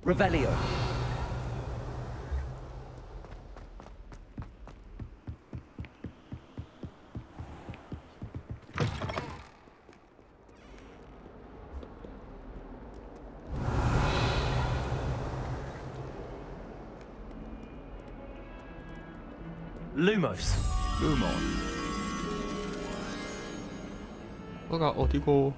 Revelio. Lumos. 루몬. 너가 어디고?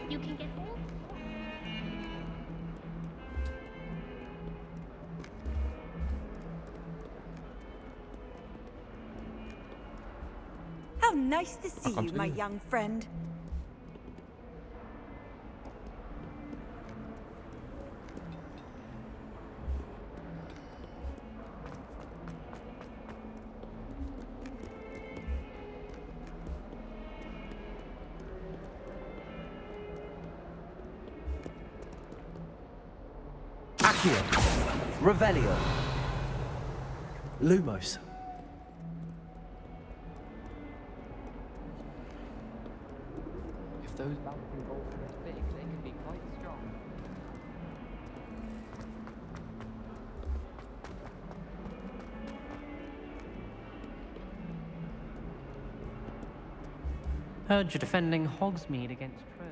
You can get all. How nice to see you, my 깜짝이야. young friend. Accio. Revelio. Lumos. If those bouncing balls are this big, they can be quite strong. Heard you're defending Hogsmeade against Trill.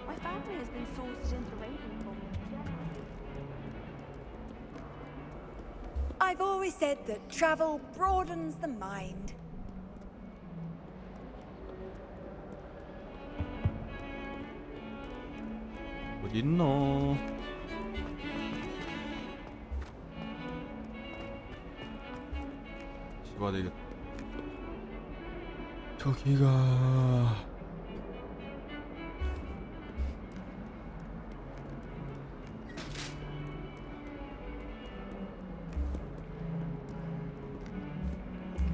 My family has been sourced into Ravenfall. I've always said that travel broadens the mind. 어디 있노? 집어야 되겠다. 저기가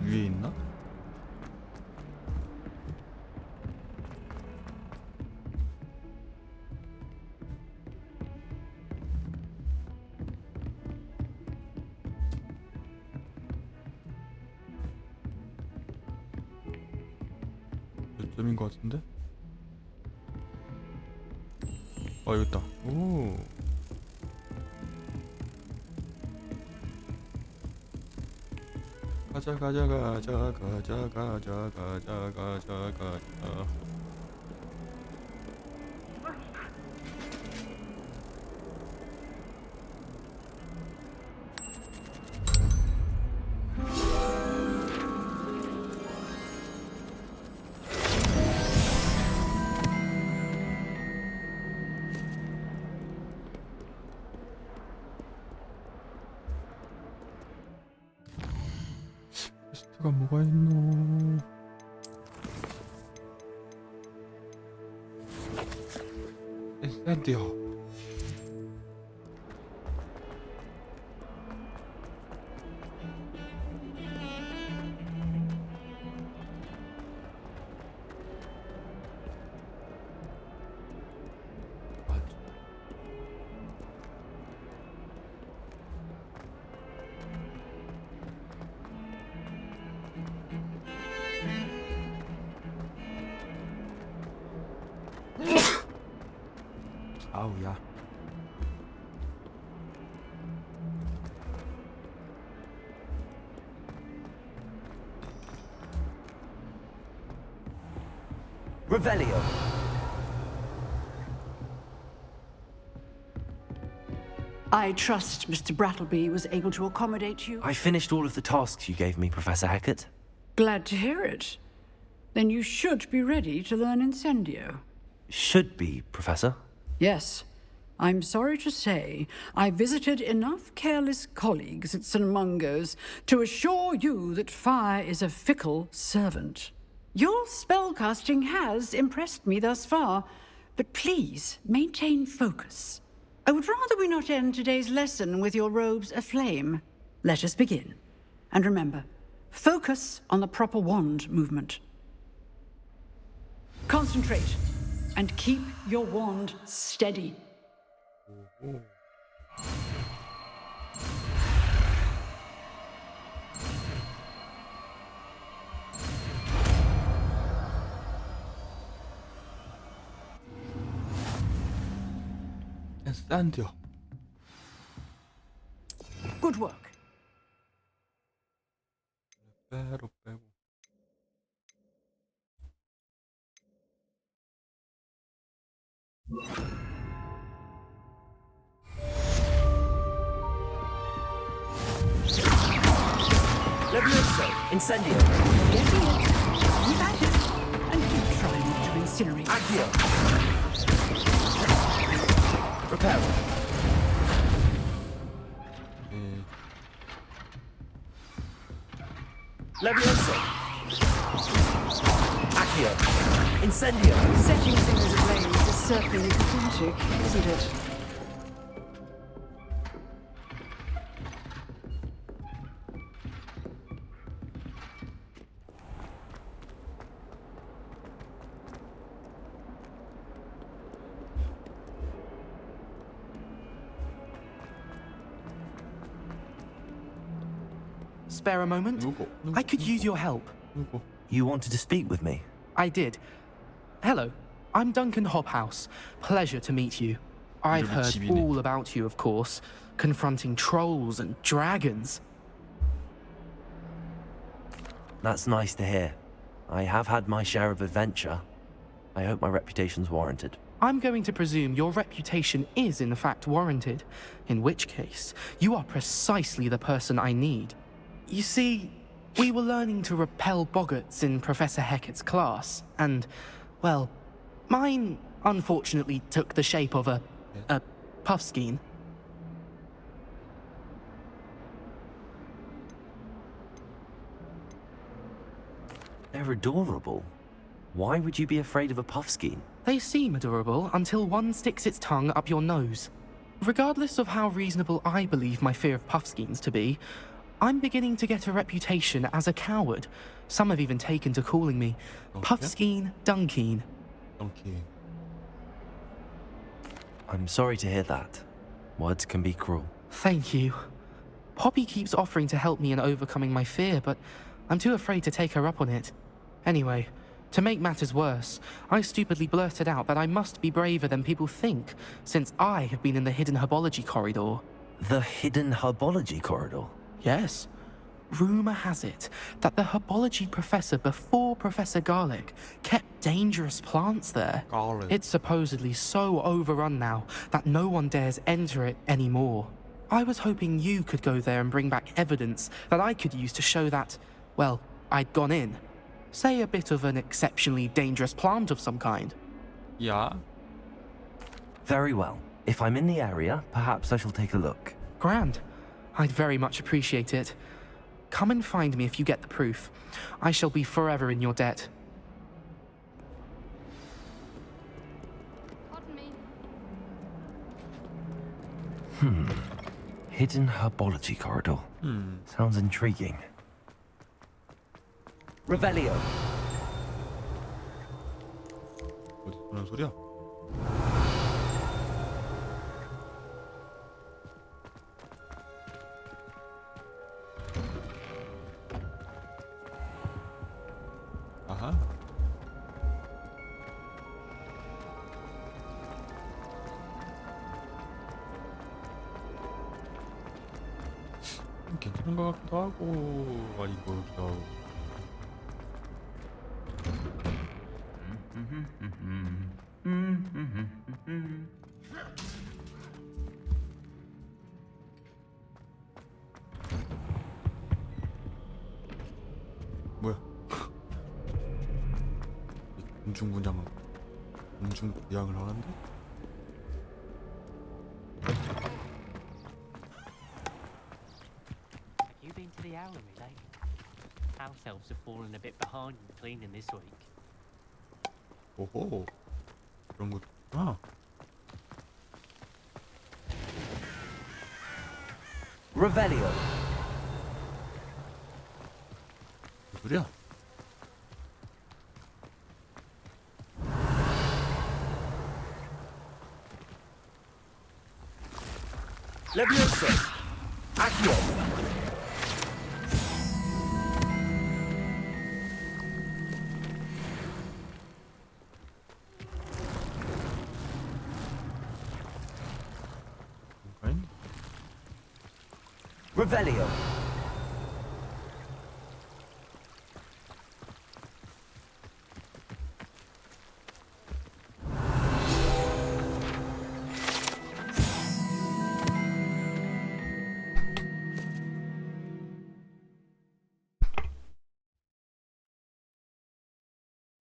위에 있나? 요점인 것 같은데? 아 여기 있다. 오. 가자 가자 가자 가자 가자 가자 가자 가자. 퀘스트가 뭐가 있노? 인센디오. 아우야. Revelio. I trust Mr. Brattleby was able to accommodate you. I finished all of the tasks you gave me, Professor Hackett. Glad to hear it. Then you should be ready to learn Incendio. Should be, Professor. Yes. I'm sorry to say, I visited enough careless colleagues at St. Mungo's to assure you that fire is a fickle servant. Your spellcasting has impressed me thus far, but please maintain focus. I would rather we not end today's lesson with your robes aflame. Let us begin. And remember, focus on the proper wand movement. Concentrate, and keep your wand steady. 인센디오. Good work. 빼로 빼고. Levioso! Incendio! Getting it. Keep at it. And do try not to incinerate. Accio! Repel! Levioso! Accio! Incendio! Setting things ablaze is certainly cathartic, isn't it? Spare a moment? I could use your help. You wanted to speak with me? I did. Hello, I'm Duncan Hobhouse. Pleasure to meet you. I've heard all about you, of course, confronting trolls and dragons. That's nice to hear. I have had my share of adventure. I hope my reputation's warranted. I'm going to presume your reputation is in fact warranted, in which case, you are precisely the person I need. You see, we were learning to repel boggarts in Professor Hackett's class, and, well, mine unfortunately took the shape of a puffskein. They're adorable. Why would you be afraid of a puffskein? They seem adorable until one sticks its tongue up your nose. Regardless of how reasonable I believe my fear of puffskeins to be, I'm beginning to get a reputation as a coward. Some have even taken to calling me Puffskein Dunkeen. Okay. I'm sorry to hear that. Words can be cruel. Thank you. Poppy keeps offering to help me in overcoming my fear, but I'm too afraid to take her up on it. Anyway, to make matters worse, I stupidly blurted out that I must be braver than people think, since I have been in the hidden herbology corridor. The hidden herbology corridor? Yes. Rumour has it that the herbology professor before Professor Garlic kept dangerous plants there. Garlic. It's supposedly so overrun now that no one dares enter it anymore. I was hoping you could go there and bring back evidence that I could use to show that, well, I'd gone in. Say a bit of an exceptionally dangerous plant of some kind. Yeah. Very well. If I'm in the area, perhaps I shall take a look. Grand. I'd very much appreciate it. Come and find me if you get the proof. I shall be forever in your debt. Pardon me. Hidden herbology corridor. Sounds intriguing. Revelio. 어디 무슨 소리야? 아하. 괜찮은 것 같기도 하고 아니고 그렇기도 하고. 군중부양을 하는데? Have you been to the armory lately? House elves have fallen a bit behind in cleaning this week. 오호, 그런 것도 있구나. Revelio. 무슨 소리야? Levioso. Accio. 뭔가 있네. Revelio.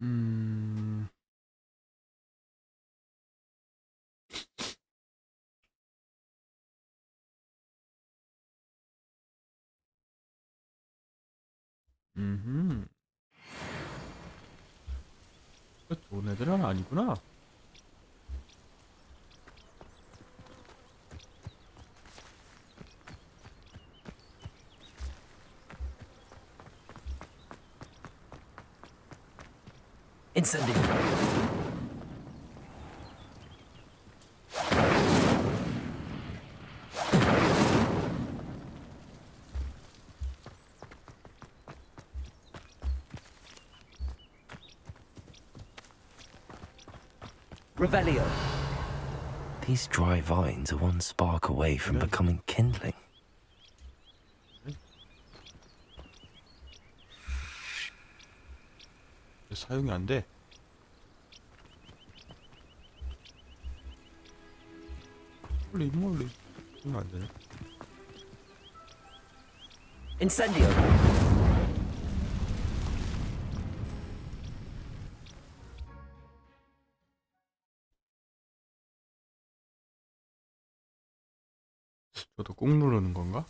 음... 음. 좋은 애들은 아니구나. Incendio. Revelio. These dry vines are one spark away from becoming kindling. 사용이 안 돼. 몰리 사용 안 되네. Incendio. 저도 꾹 누르는 건가?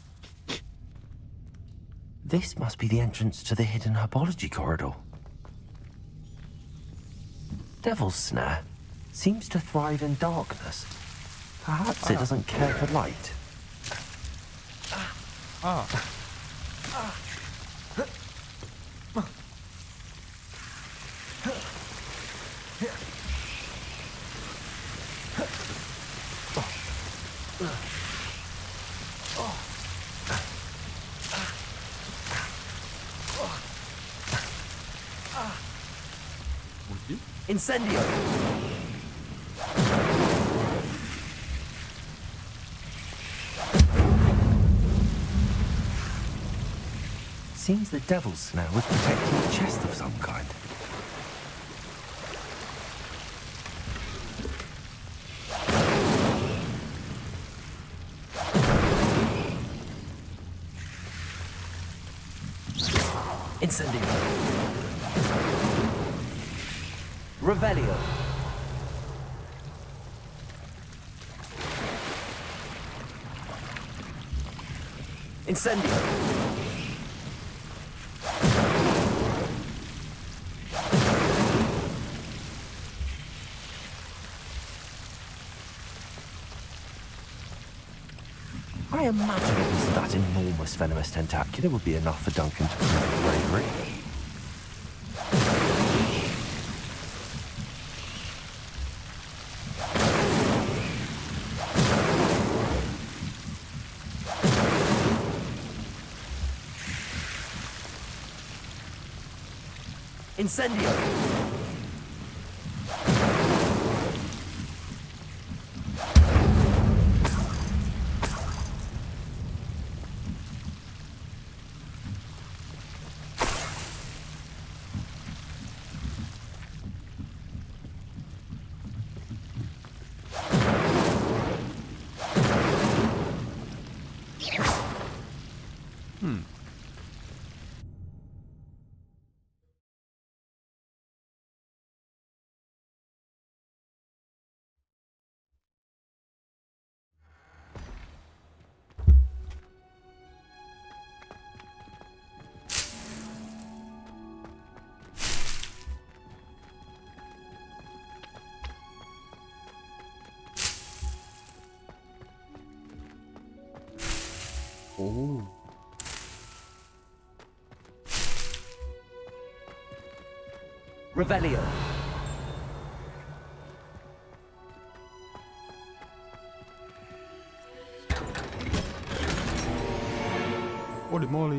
This must be the entrance to the hidden herbology corridor. Devil's Snare seems to thrive in darkness. Perhaps it doesn't care for light. 아, 뭐지? Incendio! Seems the Devil's Snare was protecting a chest of some kind. Incendio. Revelio. Incendio. I imagine it was that enormous venomous tentacula would be enough for Duncan to prove his bravery. Incendio! 오. Revelio. Holy moly.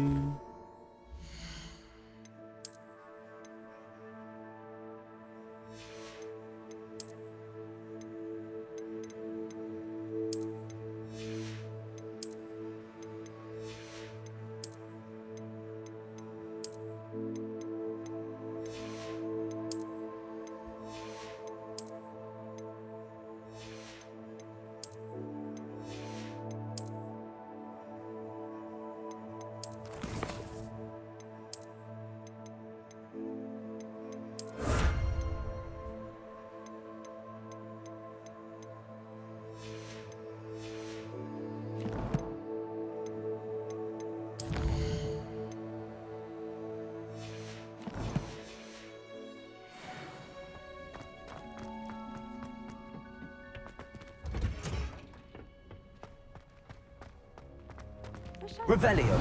Revelio.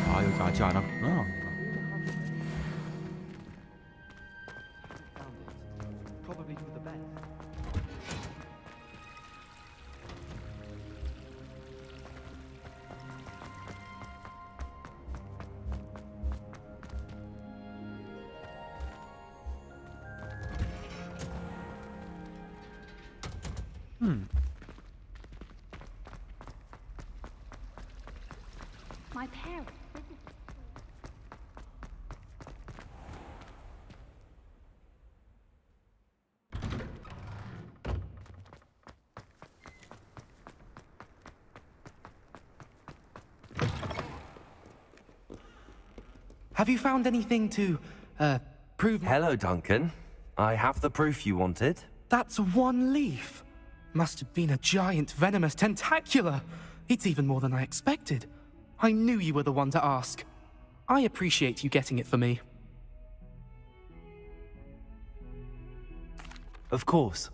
아, 여기 아직 안 왔구나. Probably for the best. My parents. Have you found anything to, prove Hello, Duncan. I have the proof you wanted. That's one leaf. Must have been a giant venomous tentacula. It's even more than I expected. I knew you were the one to ask. I appreciate you getting it for me. Of course.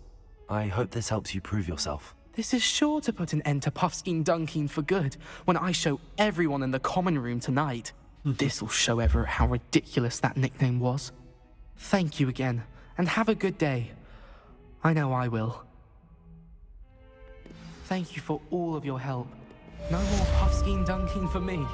I hope this helps you prove yourself. This is sure to put an end to Puffskein Dunkeen for good when I show everyone in the common room tonight. This'll show Everett how ridiculous that nickname was. Thank you again, and have a good day. I know I will. Thank you for all of your help. No more Puffskein Dunkeen for me.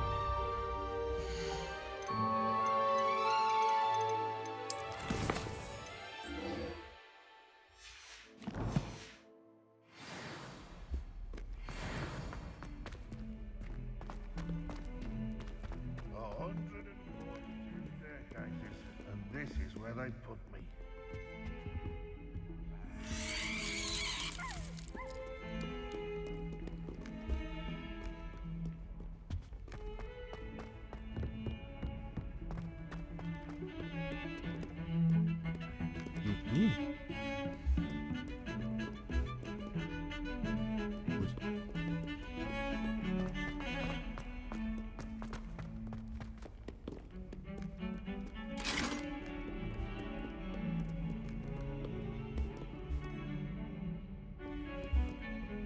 And this is where they put me.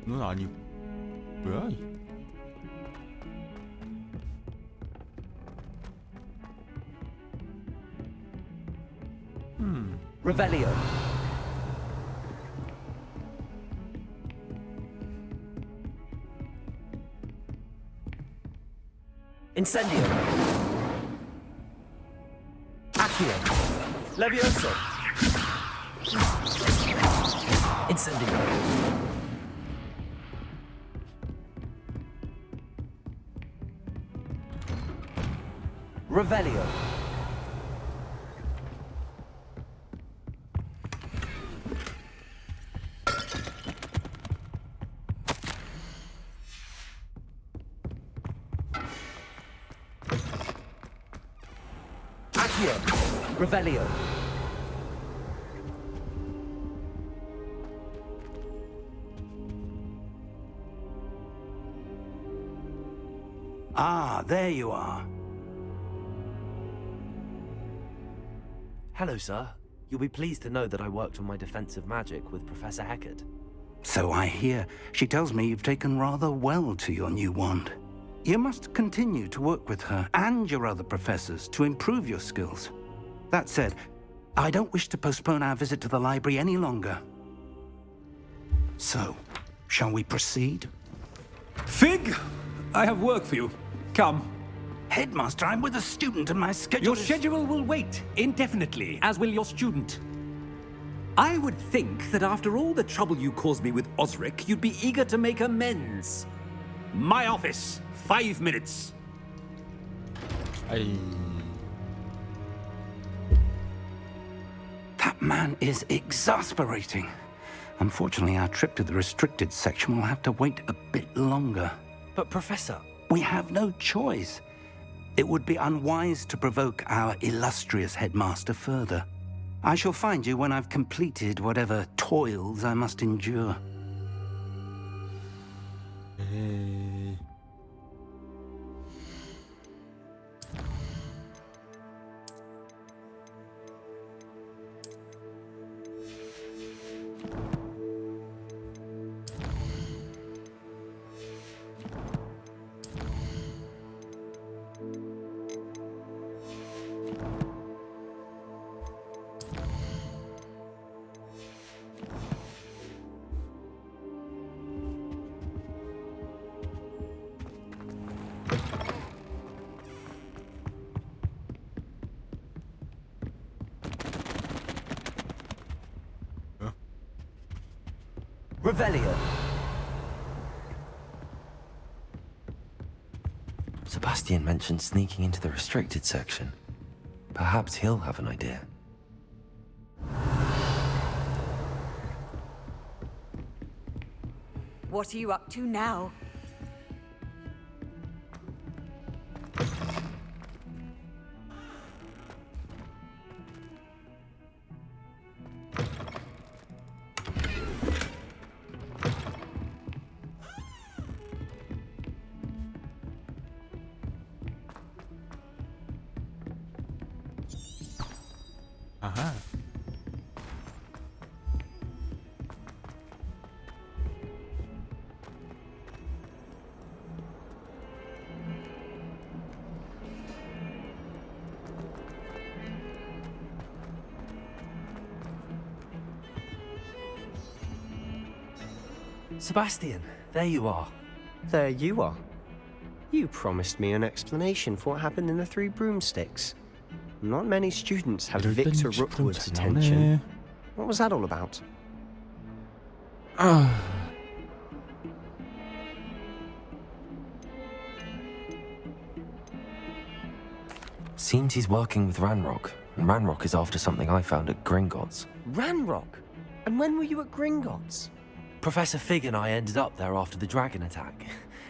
눈 아니고 뭐야? Revelio. Incendio. Accio. Levioso. Incendio. Revelio. Accio. Revelio. Ah, there you are. Hello, sir. You'll be pleased to know that I worked on my defensive magic with Professor Heckard. So I hear. She tells me you've taken rather well to your new wand. You must continue to work with her and your other professors to improve your skills. That said, I don't wish to postpone our visit to the library any longer. So, shall we proceed? Fig, I have work for you. Come. Headmaster, I'm with a student and my schedule Your is... schedule will wait indefinitely, as will your student. I would think that after all the trouble you caused me with Osric, you'd be eager to make amends. My office, 5 minutes. Ay. That man is exasperating. Unfortunately, our trip to the restricted section will have to wait a bit longer. But Professor... We have no choice. It would be unwise to provoke our illustrious headmaster further. I shall find you when I've completed whatever toils I must endure. Hey. Revelio. Sebastian mentioned sneaking into the restricted section. Perhaps he'll have an idea. What are you up to now? Aha. Sebastian, there you are. There you are. You promised me an explanation for what happened in the Three Broomsticks. Not many students have Victor Rookwood's attention. What was that all about? Seems he's working with Ranrock, and Ranrock is after something I found at Gringotts. Ranrock? And when were you at Gringotts? Professor Fig and I ended up there after the dragon attack.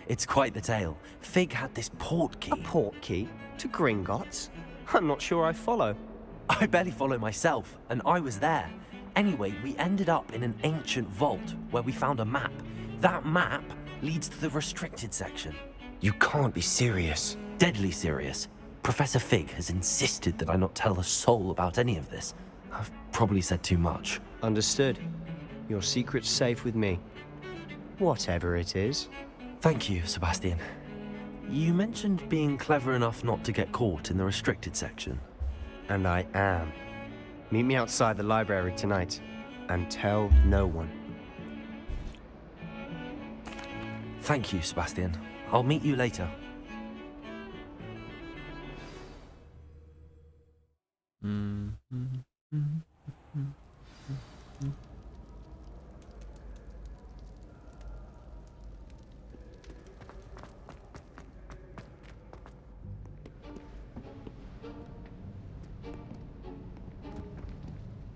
It's quite the tale. Fig had this port key. A port key? To Gringotts? I'm not sure I follow. I barely follow myself, and I was there. Anyway, we ended up in an ancient vault where we found a map. That map leads to the restricted section. You can't be serious. Deadly serious. Professor Fig has insisted that I not tell a soul about any of this. I've probably said too much. Understood. Your secret's safe with me. Whatever it is. Thank you, Sebastian. You mentioned being clever enough not to get caught in the restricted section. And I am. Meet me outside the library tonight, and tell no one. Thank you, Sebastian. I'll meet you later.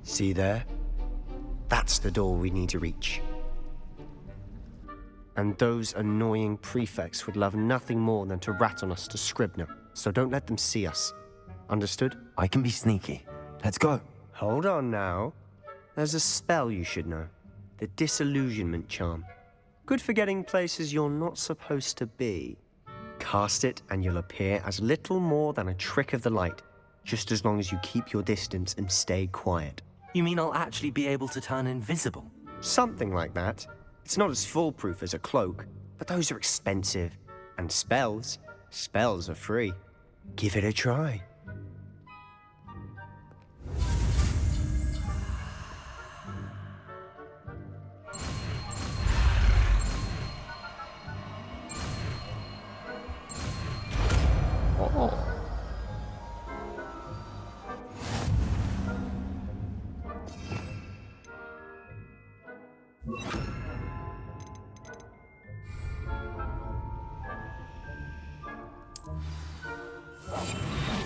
See there? That's the door we need to reach. And those annoying prefects would love nothing more than to rat on us to Scribner, so don't let them see us. Understood? I can be sneaky. Let's go. Hold on now. There's a spell you should know. The Disillusionment Charm. Good for getting places you're not supposed to be. Cast it and you'll appear as little more than a trick of the light, just as long as you keep your distance and stay quiet. You mean I'll actually be able to turn invisible? Something like that. It's not as foolproof as a cloak, but those are expensive. And spells are free. Give it a try.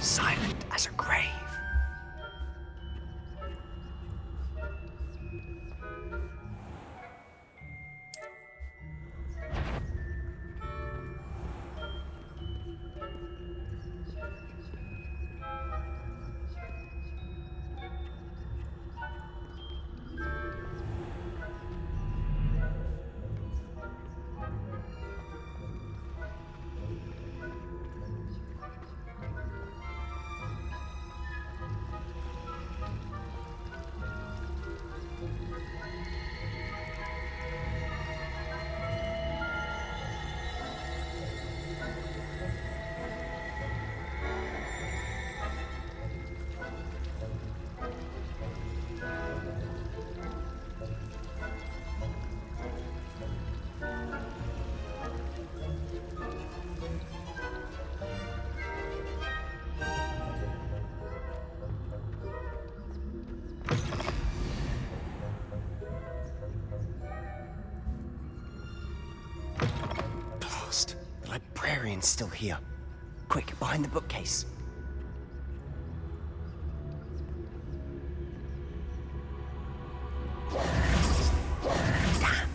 Silent as a grave. The librarian's still here. Quick, behind the bookcase. Damn!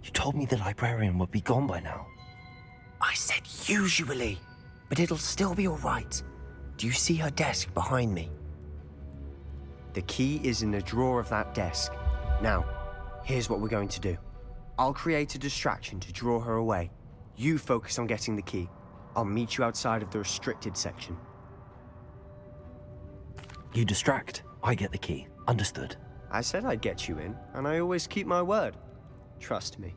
You told me the librarian would be gone by now. I said usually, but it'll still be all right. Do you see her desk behind me? The key is in the drawer of that desk. Now, here's what we're going to do. I'll create a distraction to draw her away. You focus on getting the key. I'll meet you outside of the restricted section. You distract, I get the key. Understood. I said I'd get you in, and I always keep my word. Trust me.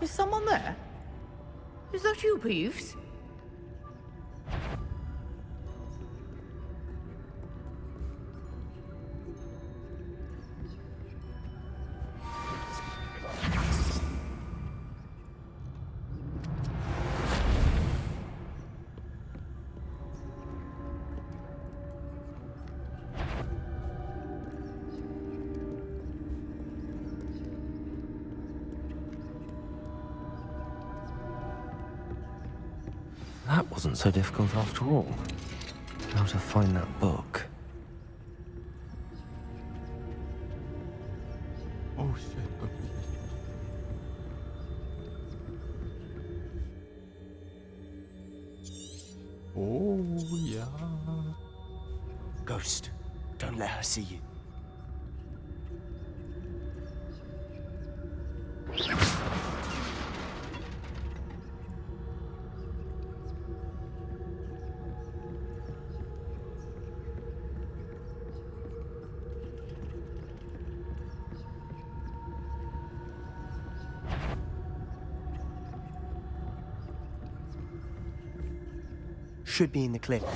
Is someone there? Is that you, Peeves? That wasn't so difficult after all. How to find that book? Oh shit. Oh yeah. Ghost, don't let her see you. Should be in the clip. No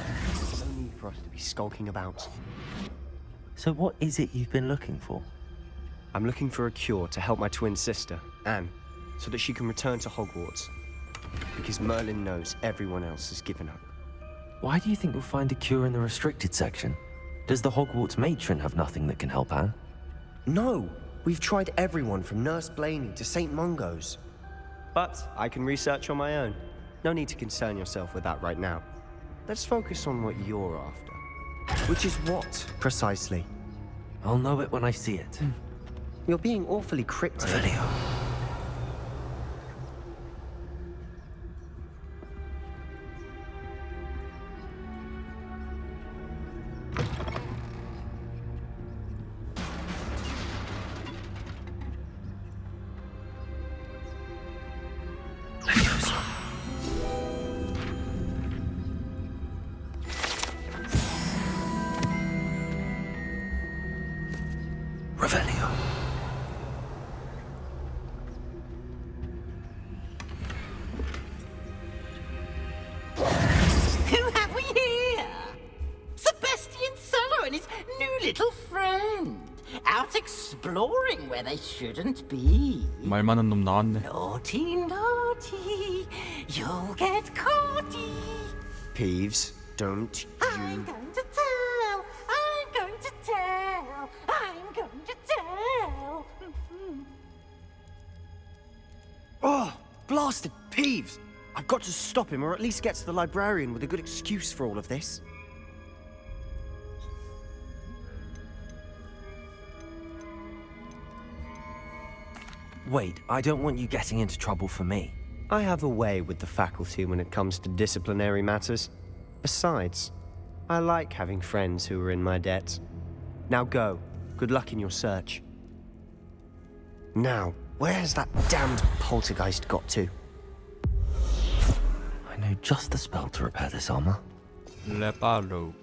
need for us to be skulking about. So what is it you've been looking for? I'm looking for a cure to help my twin sister, Anne, so that she can return to Hogwarts. Because Merlin knows everyone else has given up. Why do you think you'll find a cure in the restricted section? Does the Hogwarts matron have nothing that can help Anne? No! We've tried everyone from Nurse Blaney to St. Mungo's. But I can research on my own. No need to concern yourself with that right now. Let's focus on what you're after. Which is what, precisely? I'll know it when I see it. You're being awfully cryptic. Video. Revelio. Who have we here? Sebastian Suller and his new little friend. Out exploring where they shouldn't be. 말 많은 놈 나왔네. Naughty, naughty. You'll get caughty. Peeves, don't I'm you... going to tell. I'm going to tell. I'm going to tell. Oh, blasted Peeves! I've got to stop him, or at least get to the librarian with a good excuse for all of this. Wait, I don't want you getting into trouble for me. I have a way with the faculty when it comes to disciplinary matters. Besides, I like having friends who are in my debt. Now go. Good luck in your search. Now, where has that damned poltergeist got to? I know just the spell to repair this armor. 레바로.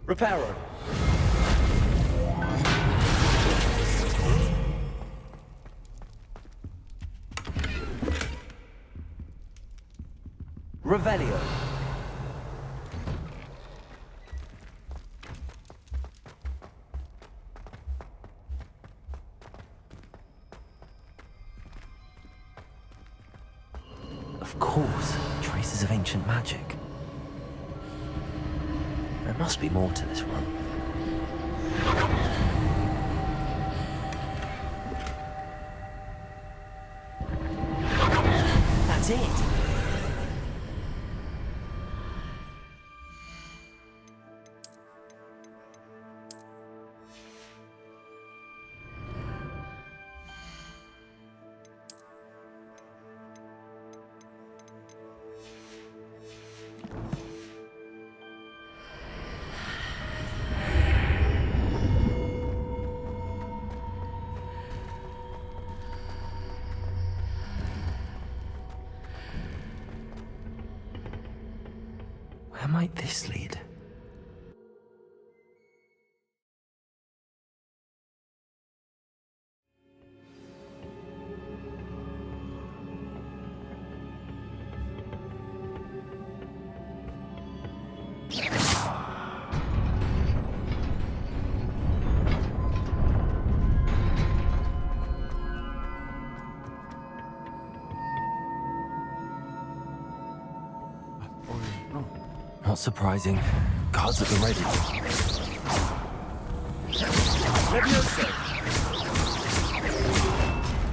Reparo. Revelio. Of course, traces of ancient magic. There must be more to this one. That's it! Where might this lead? Not surprising. Guards at the ready. Levioso!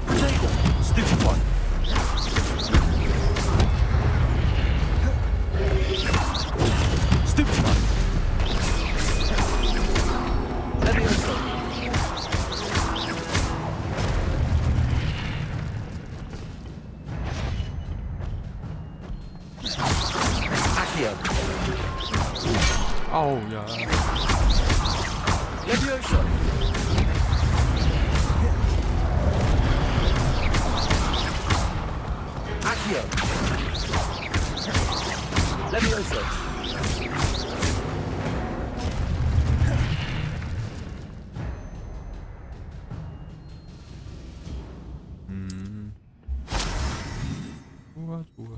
Potato! Stupid one! Stupid one! Levioso! Accio! 아우 야. Levioso! Accio! Levioso! 좋아 좋아.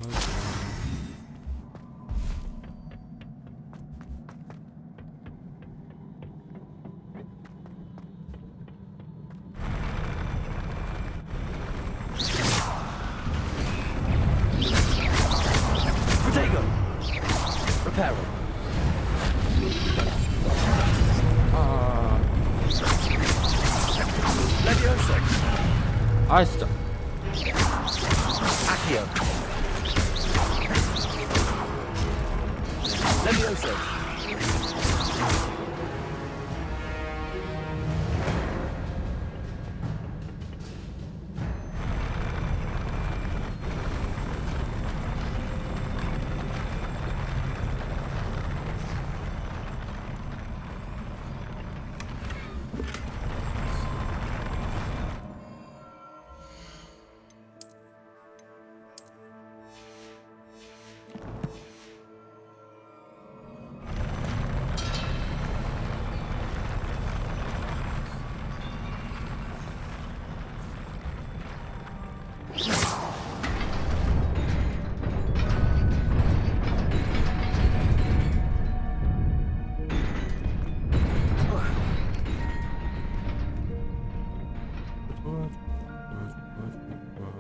Potato! Reparo! 아. Levioso! 아 진짜. Accio! Levioso!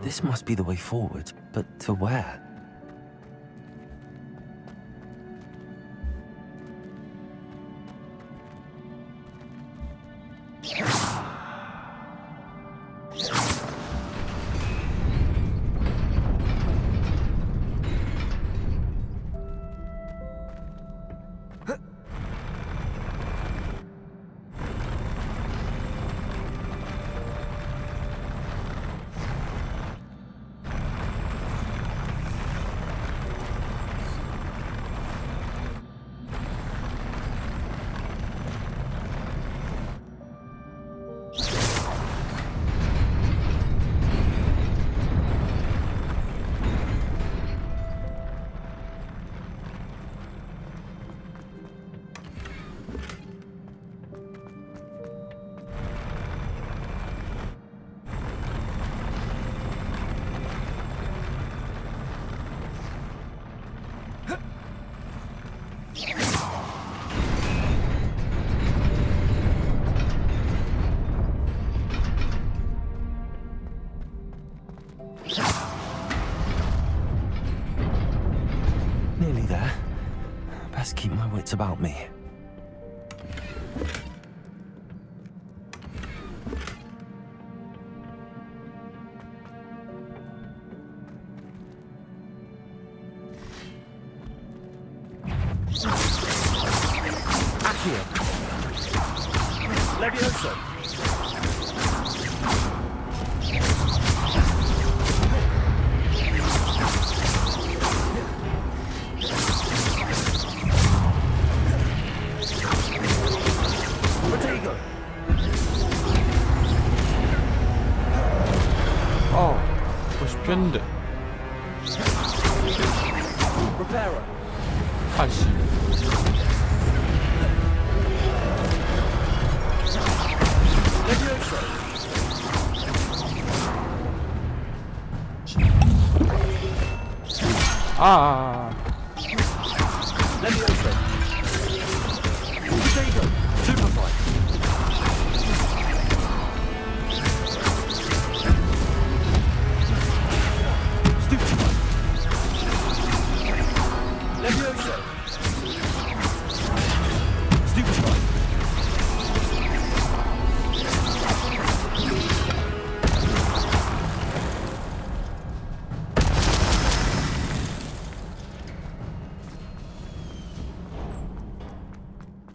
This must be the way forward, but to where? Nearly there. Best keep my wits about me. Accio. Levioso. 이거 쉽겠는데. 아이씨.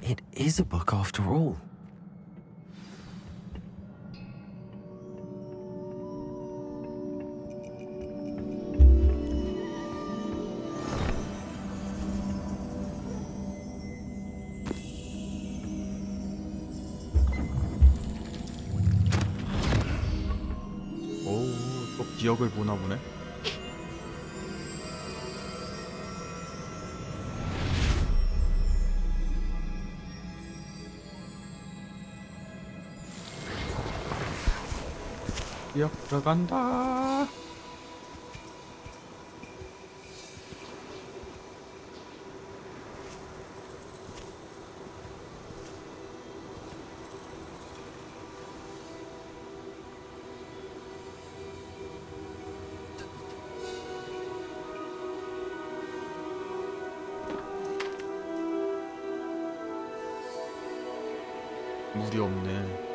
It is a book after all. 오, 또 기억을 보나 보네. 기억 들어간다. 물이 없네.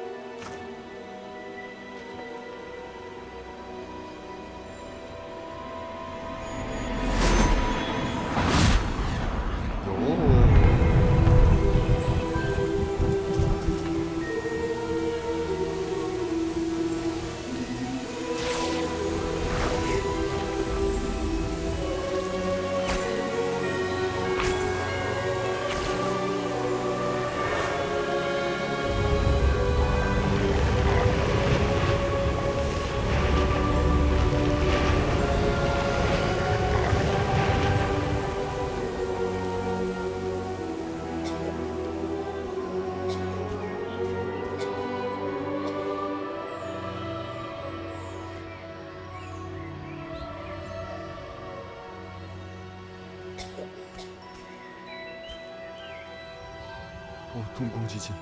동공지진.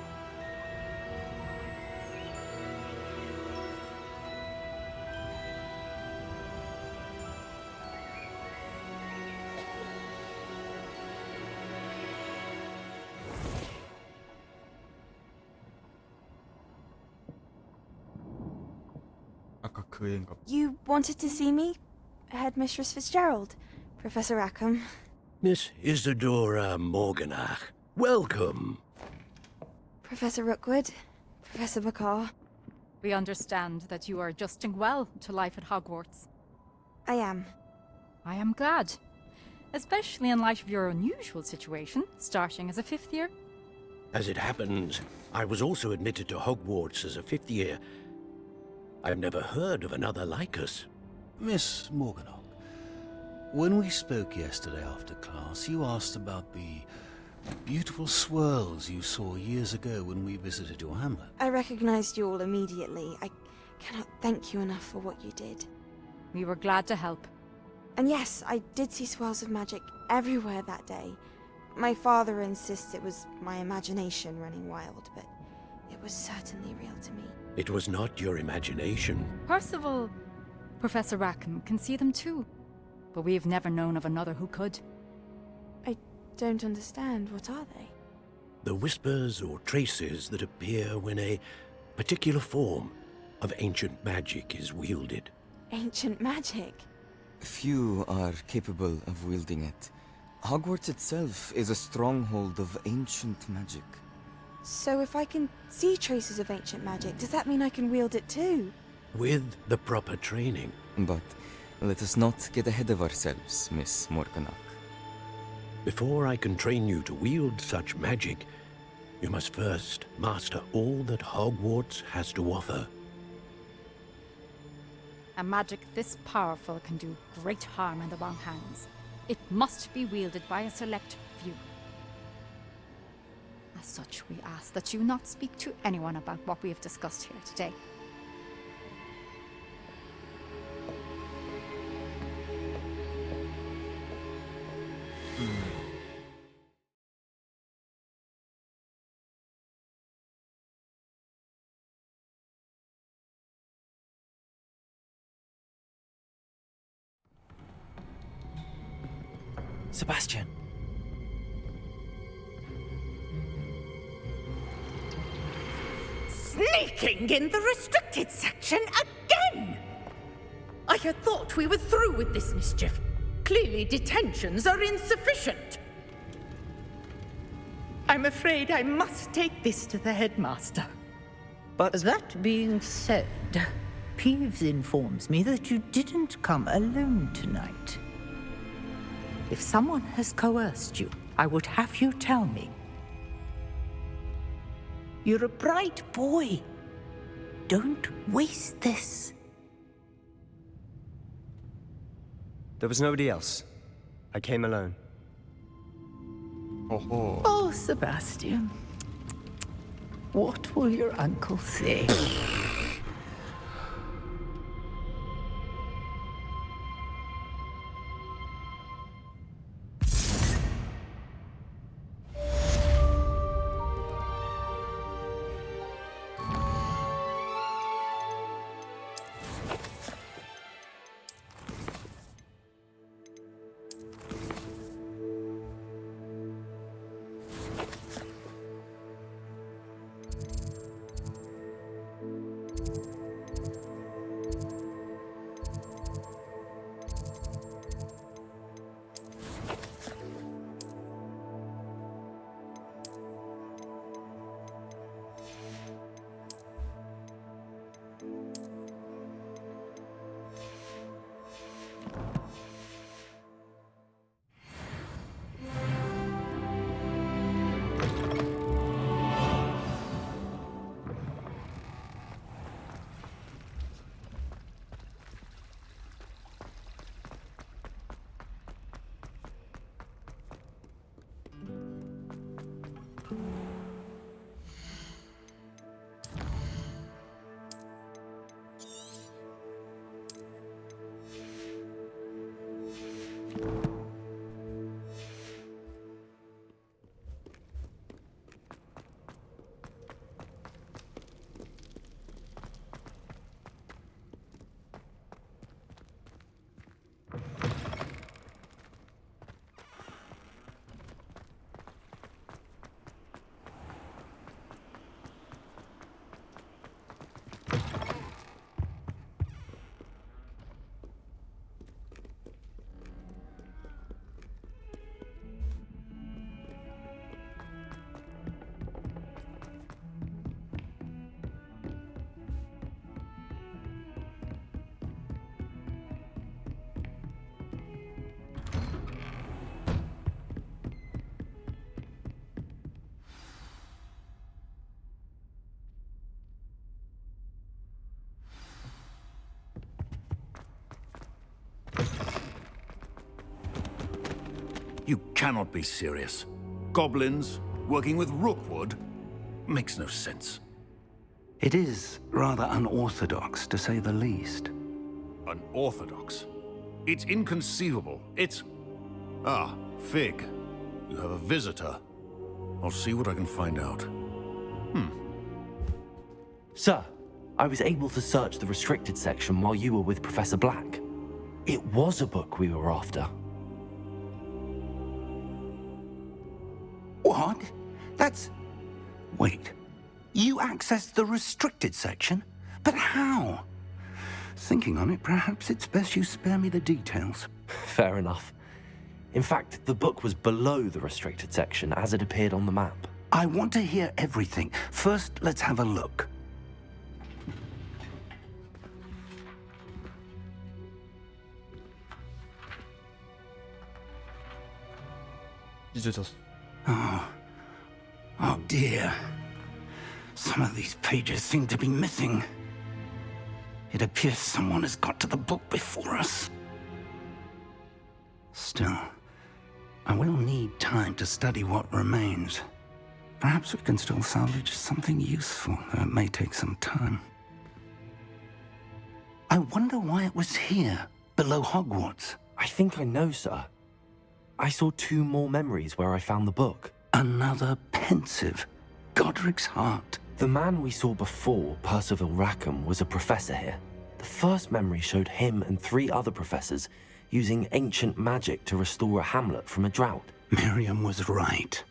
아까 그 애인가 봐. You wanted to see me? Headmistress Fitzgerald. Professor Rackham. Miss Isadora Morganach, welcome. Professor Rookwood. Professor Bakar. We understand that you are adjusting well to life at Hogwarts. I am. I am glad. Especially in light of your unusual situation, starting as a 5th year. As it happens, I was also admitted to Hogwarts as a 5th year. I've never heard of another like us. Miss Morganach, when we spoke yesterday after class, you asked about the beautiful swirls you saw years ago when we visited your hamlet. I recognized you all immediately. I cannot thank you enough for what you did. We were glad to help. And yes, I did see swirls of magic everywhere that day. My father insists it was my imagination running wild, but it was certainly real to me. It was not your imagination. Percival, Professor Rackham can see them too. But we've never known of another who could. I don't understand. What are they? The whispers or traces that appear when a particular form of ancient magic is wielded. Ancient magic? Few are capable of wielding it. Hogwarts itself is a stronghold of ancient magic. So if I can see traces of ancient magic, does that mean I can wield it too? With the proper training. But let us not get ahead of ourselves, Miss Morganach. Before I can train you to wield such magic, you must first master all that Hogwarts has to offer. A magic this powerful can do great harm in the wrong hands. It must be wielded by a select few. As such, we ask that you not speak to anyone about what we have discussed here today. Sebastian. Sneaking in the restricted section again! I had thought we were through with this mischief. Clearly detentions are insufficient. I'm afraid I must take this to the headmaster. But that being said, Peeves informs me that you didn't come alone tonight. If someone has coerced you, I would have you tell me. You're a bright boy. Don't waste this. there was nobody else. I came alone. Oh, Sebastian. What will your uncle say? You cannot be serious. Goblins working with Rookwood makes no sense. It is rather unorthodox, to say the least. Unorthodox? It's inconceivable. It's... Ah, Fig. You have a visitor. I'll see what I can find out. Sir, I was able to search the restricted section while you were with Professor Black. It was a book we were after. What? That's... Wait. You accessed the restricted section? But how? Thinking on it, perhaps it's best you spare me the details. Fair enough. In fact, the book was below the restricted section as it appeared on the map. I want to hear everything. First, let's have a look. 찢어졌어. Oh dear. Some of these pages seem to be missing. It appears someone has got to the book before us. Still, I will need time to study what remains. Perhaps we can still salvage something useful, though it may take some time. I wonder why it was here, below Hogwarts. I think I know, sir. I saw 2 more memories where I found the book. Another pensive. Godric's heart. The man we saw before, Percival Rackham, was a professor here. The first memory showed him and 3 other professors using ancient magic to restore a hamlet from a drought. Miriam was right.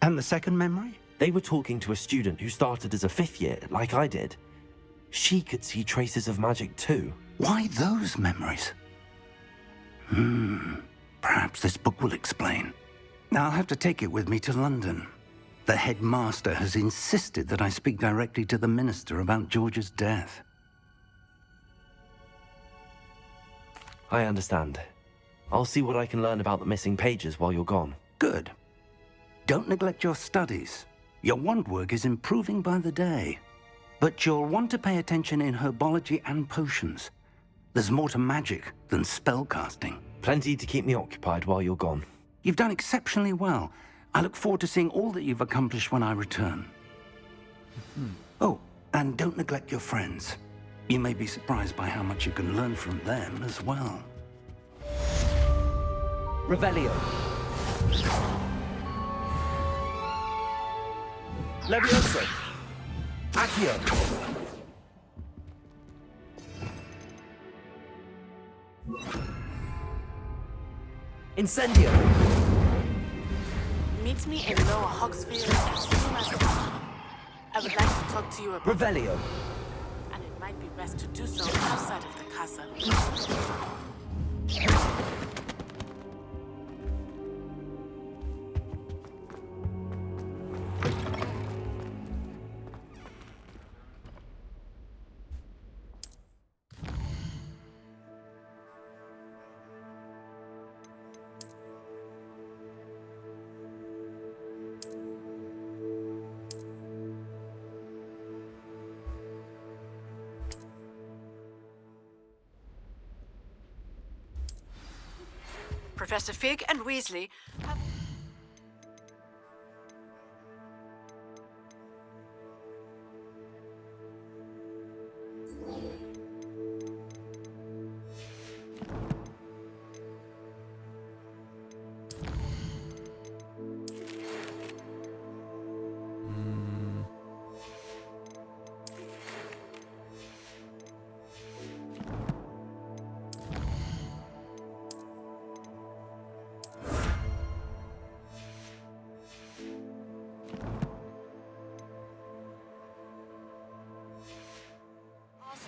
And the second memory? They were talking to a student who started as a 5th year, like I did. She could see traces of magic too. Why those memories? Perhaps this book will explain. I'll have to take it with me to London. The headmaster has insisted that I speak directly to the minister about George's death. I understand. I'll see what I can learn about the missing pages while you're gone. Good. Don't neglect your studies. Your wand work is improving by the day. But you'll want to pay attention in herbology and potions. There's more to magic than spellcasting. Plenty to keep me occupied while you're gone. You've done exceptionally well. I look forward to seeing all that you've accomplished when I return. Oh, and don't neglect your friends. You may be surprised by how much you can learn from them as well. Revelio. Levioso. Accio. Incendio. Meet me in Lower Hogsfield as soon as possible. I would like to talk to you about... Revelio. And it might be best to do so outside of the castle. Professor Fig and Weasley have...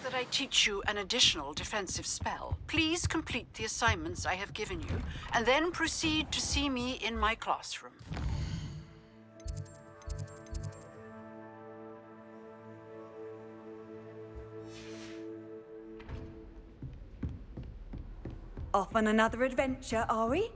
that I teach you an additional defensive spell. Please complete the assignments I have given you, and then proceed to see me in my classroom. Off on another adventure, are we?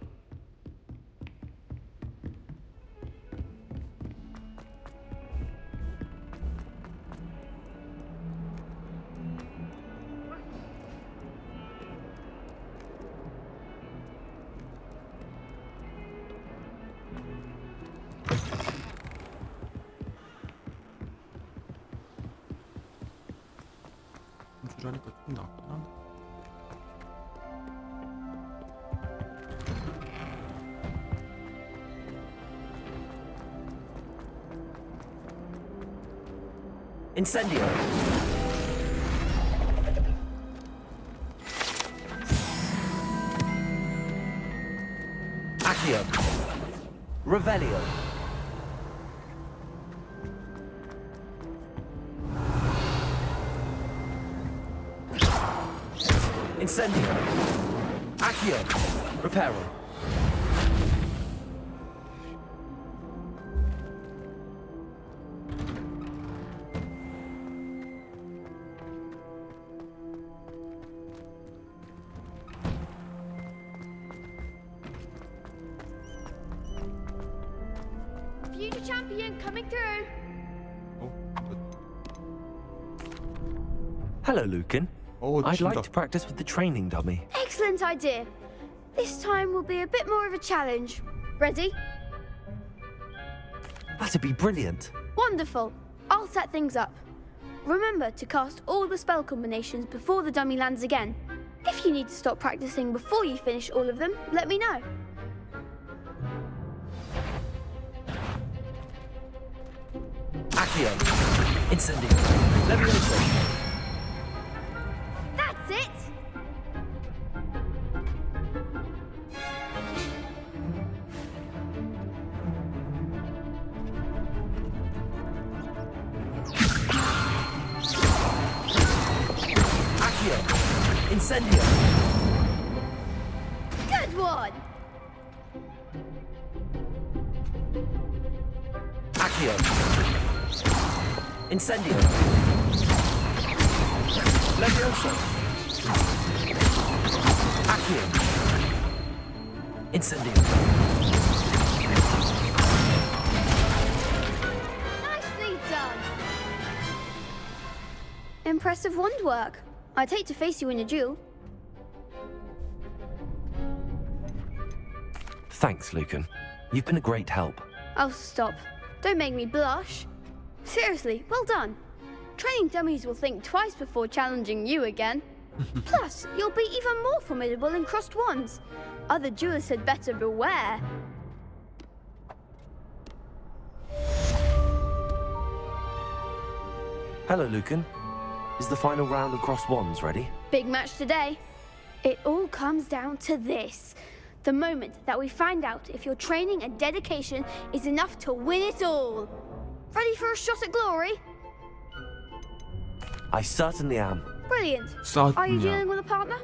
분출하니까 좀 낫긴 한데. Incendio. Accio. Revelio. Incendio. Accio. Reparo. Future champion coming through. Hello, Lucan. I'd like to practice with the training dummy. Excellent idea. This time will be a bit more of a challenge. Ready? That'd be brilliant. Wonderful. I'll set things up. Remember to cast all the spell combinations before the dummy lands again. If you need to stop practicing before you finish all of them, let me know. Accio. Incendio. Levioso. That's it! Accio. Incendio. Good one! Accio. Incendio. Levioso. Accio. Incendio. Nicely done! Impressive wand work. I'd hate to face you in a duel. Thanks, Lucan. You've been a great help. Oh, stop. Don't make me blush. Seriously, well done. Training dummies will think twice before challenging you again. Plus, you'll be even more formidable in crossed wands. Other duelists had better beware. Hello, Lucan. Is the final round of crossed wands ready? Big match today. It all comes down to this. The moment that we find out if your training and dedication is enough to win it all. Ready for a shot at glory? I certainly am. Brilliant. Certainly Are you am. dealing with a partner?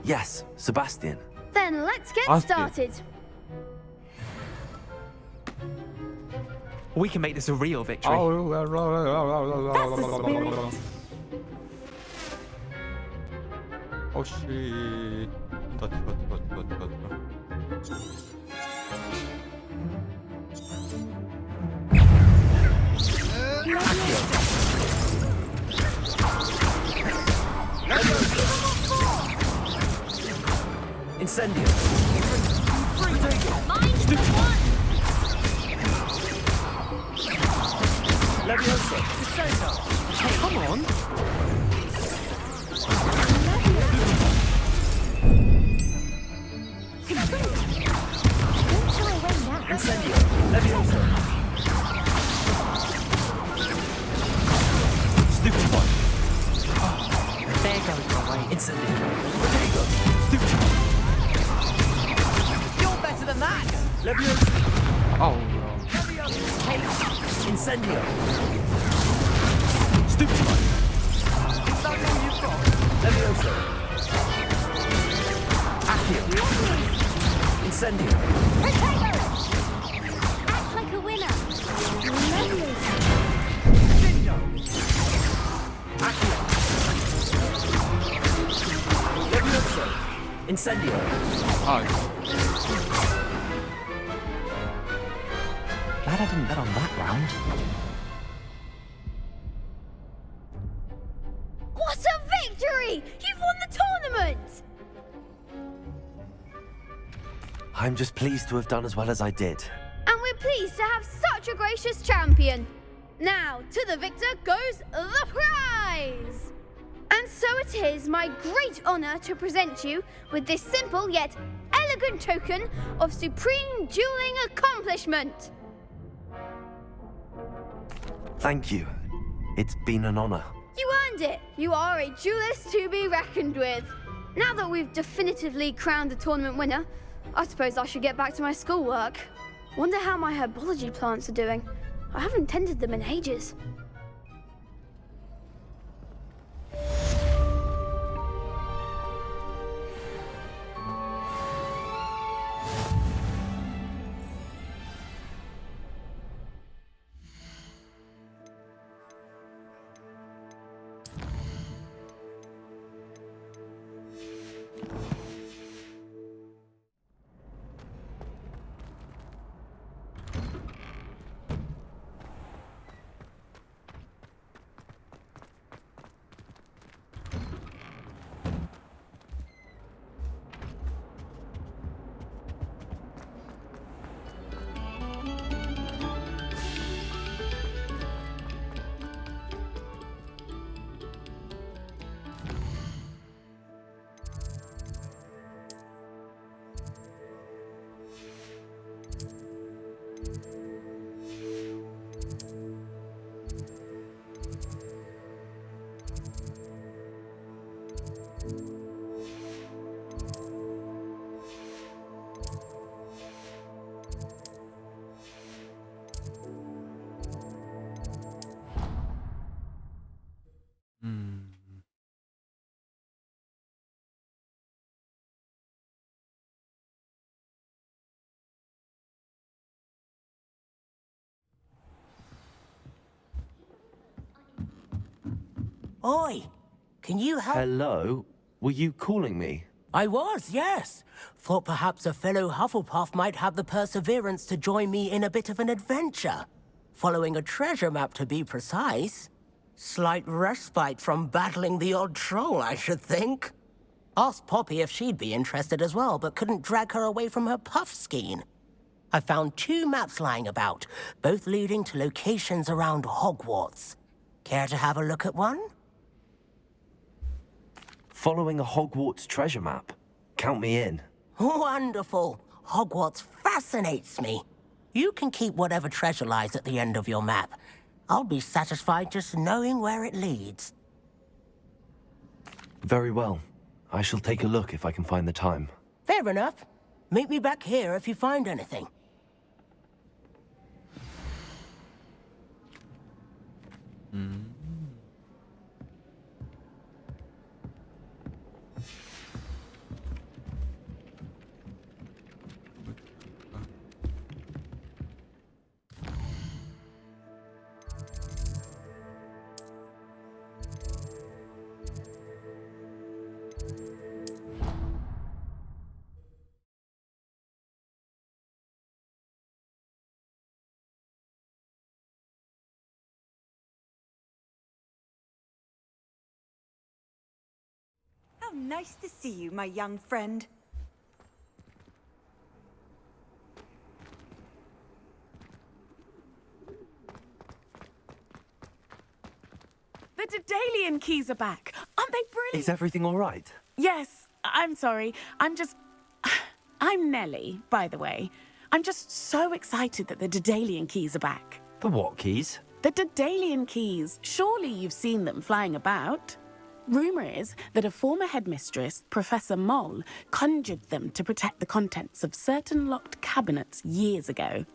Yes, Sebastian. Then let's get Ask it. started. We can make this a real victory. That's the spirit. Oh shit. Touch. Incendio. Levioso. Come on. Incendio. Levioso. Stupid one. There goes my way. Incendio. Protego. Stupid one. You're better than that! Levioso. Oh, Incendio. Stupid one. Is that all you've got? Levioso. Accio. Incendio. Protego! Act like a winner. Accio. Levioso. Incendio. Glad I didn't bet on that round. What a victory! You've won the tournament! I'm just pleased to have done as well as I did. And we're pleased to have such a gracious champion. Now, to the victor goes the prize! it is my great honor to present you with this simple yet elegant token of supreme dueling accomplishment. Thank you. It's been an honor. You earned it. You are a duelist to be reckoned with. Now that we've definitively crowned the tournament winner, I suppose I should get back to my schoolwork. Wonder how my herbology plants are doing. I haven't tended them in ages. Oi, can you help? Hello? Were you calling me? I was, yes. Thought perhaps a fellow Hufflepuff might have the perseverance to join me in a bit of an adventure. Following a treasure map, to be precise. Slight respite from battling the odd troll, I should think. Asked Poppy if she'd be interested as well, but couldn't drag her away from her puff skein. I found 2 maps lying about, both leading to locations around Hogwarts. Care to have a look at one? Following a Hogwarts treasure map. Count me in. Wonderful. Hogwarts fascinates me. You can keep whatever treasure lies at the end of your map. I'll be satisfied just knowing where it leads. Very well. I shall take a look if I can find the time. Fair enough. Meet me back here if you find anything. How nice to see you, my young friend. The Daedalian keys are back. Aren't they brilliant? Is everything all right? Yes, I'm sorry. I'm Nellie, by the way. I'm just so excited that the Daedalian keys are back. The what keys? The Daedalian keys. Surely you've seen them flying about. Rumour is that a former headmistress, Professor Moll, conjured them to protect the contents of certain locked cabinets years ago.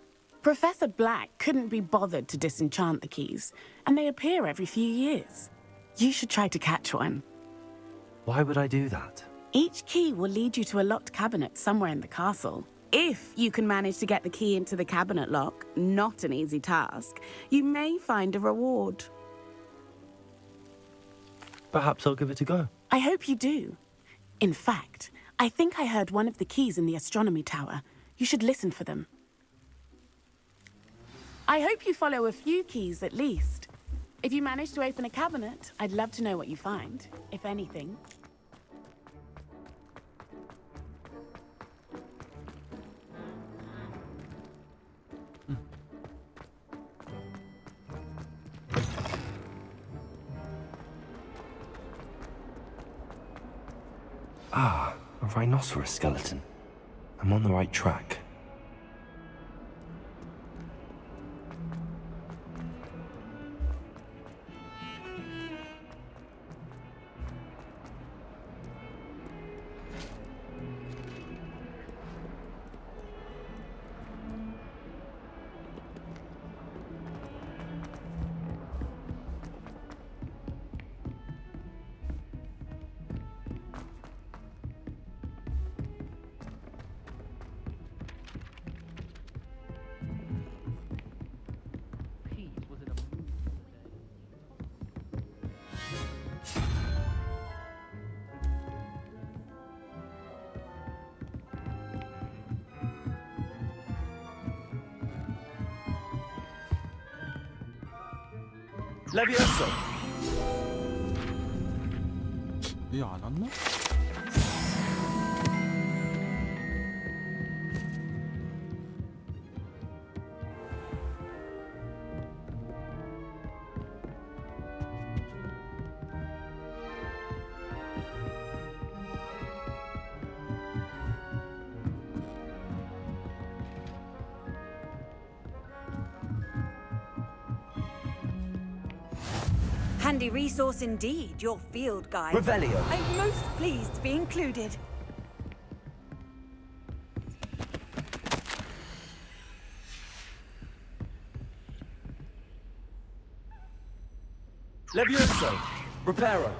Professor Black couldn't be bothered to disenchant the keys, and they appear every few years. You should try to catch one. Why would I do that? Each key will lead you to a locked cabinet somewhere in the castle. If you can manage to get the key into the cabinet lock, not an easy task, you may find a reward. Perhaps I'll give it a go. I hope you do. In fact, I think I heard one of the keys in the astronomy tower. You should listen for them. I hope you follow a few keys at least. If you manage to open a cabinet, I'd love to know what you find, if anything. Ah, a rhinoceros skeleton. I'm on the right track. Levioso! 얘 안 왔나? Handy resource indeed, your field guide. Revelio. I'm most pleased to be included. Levioso! Reparo!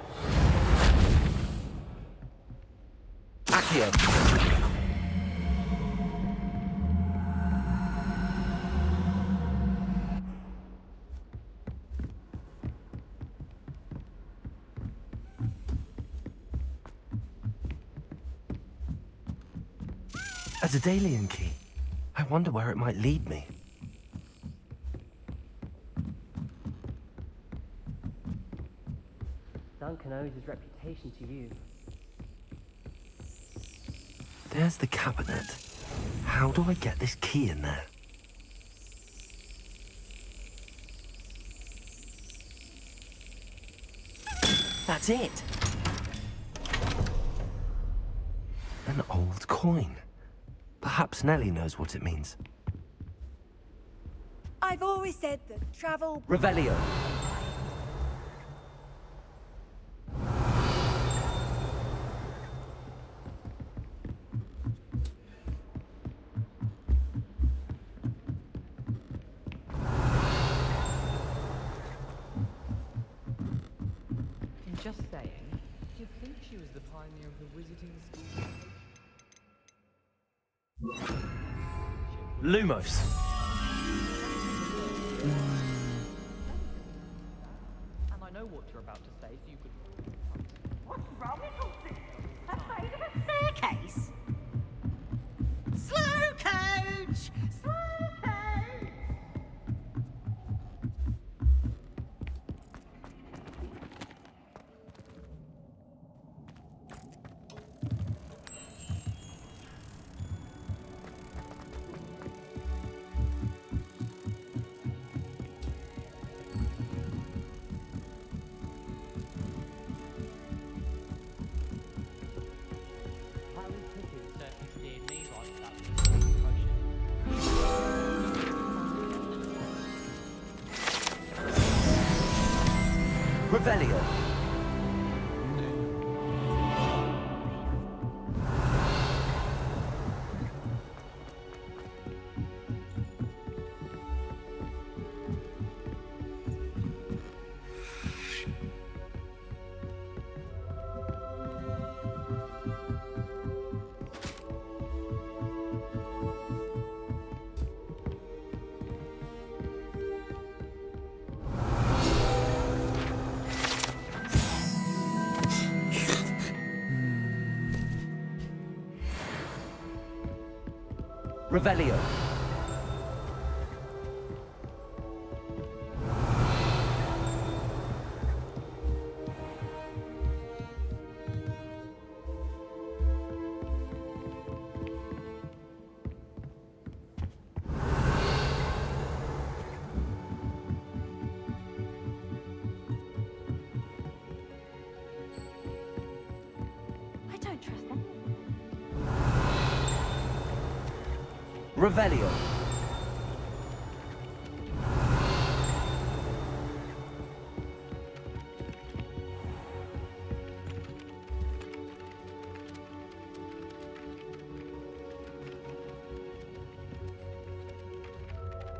Accio! A Daedalian key. I wonder where it might lead me. Duncan owes his reputation to you. There's the cabinet. How do I get this key in there? That's it! An old coin. Perhaps Nellie knows what it means. I've always said that travel... Revelio! Just saying, you'd think she was the pioneer of the wizarding school. Lumos! And I know what you're about to say, so you could... What's wrong with all this? Afraid of a staircase? Slow coach! Slow coach! Revelio! Revelio! I don't trust Revelio.